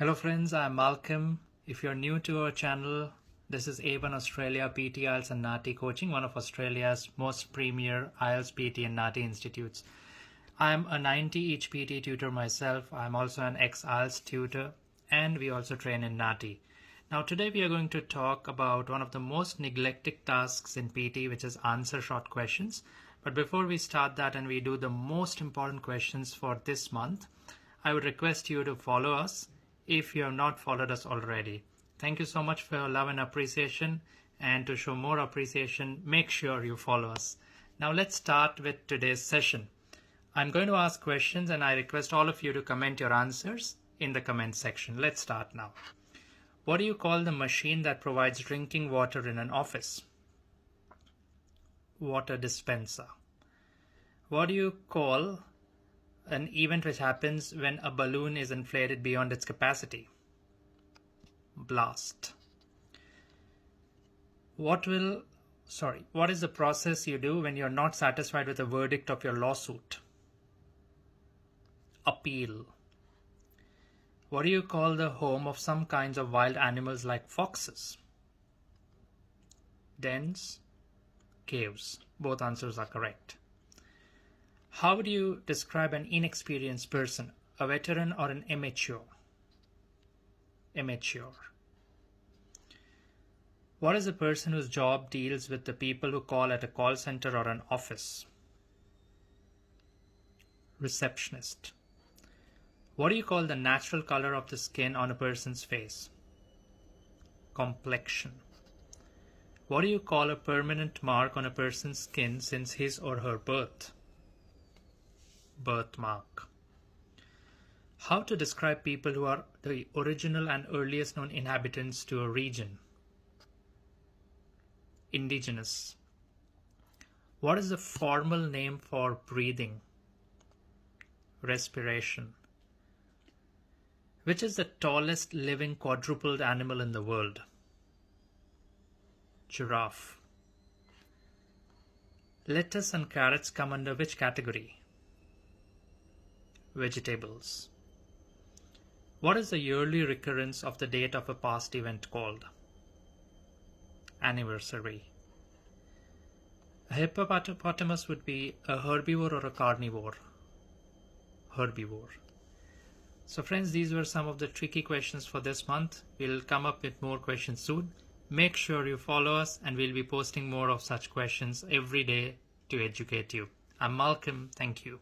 Hello friends, I'm Malcolm. If you're new to our channel, this is A1 Australia PT, IELTS and NAATI coaching, one of Australia's most premier IELTS, PT and NAATI institutes. I'm a 90 each PT tutor myself. I'm also an ex-IELTS tutor and we also train in NAATI. Now today we are going to talk about one of the most neglected tasks in PT, which is answer short questions. But before we start that and we do the most important questions for this month, I would request you to follow us if you have not followed us already. Thank you so much for your love and appreciation, and to show more appreciation, make sure you follow us. Now let's start with today's session. I'm going to ask questions and I request all of you to comment your answers in the comment section. Let's start now. What do you call the machine that provides drinking water in an office? Water dispenser. What do you call an event which happens when a balloon is inflated beyond its capacity? Blast. What is the process you do when you're not satisfied with the verdict of your lawsuit? Appeal. What do you call the home of some kinds of wild animals like foxes? Dens, caves. Both answers are correct. How would you describe an inexperienced person, a veteran or an amateur? Amateur. What is a person whose job deals with the people who call at a call center or an office? Receptionist. What do you call the natural color of the skin on a person's face? Complexion. What do you call a permanent mark on a person's skin since his or her birth? Birthmark. How to describe people who are the original and earliest known inhabitants to a region? Indigenous. What is the formal name for breathing? Respiration. Which is the tallest living quadruped animal in the world? Giraffe. Lettuce and carrots come under which category? Vegetables. What is the yearly recurrence of the date of a past event called? Anniversary. A hippopotamus would be a herbivore or a carnivore? Herbivore. So friends, these were some of the tricky questions for this month. We'll come up with more questions soon. Make sure you follow us and we'll be posting more of such questions every day to educate you. I'm Malcolm. Thank you.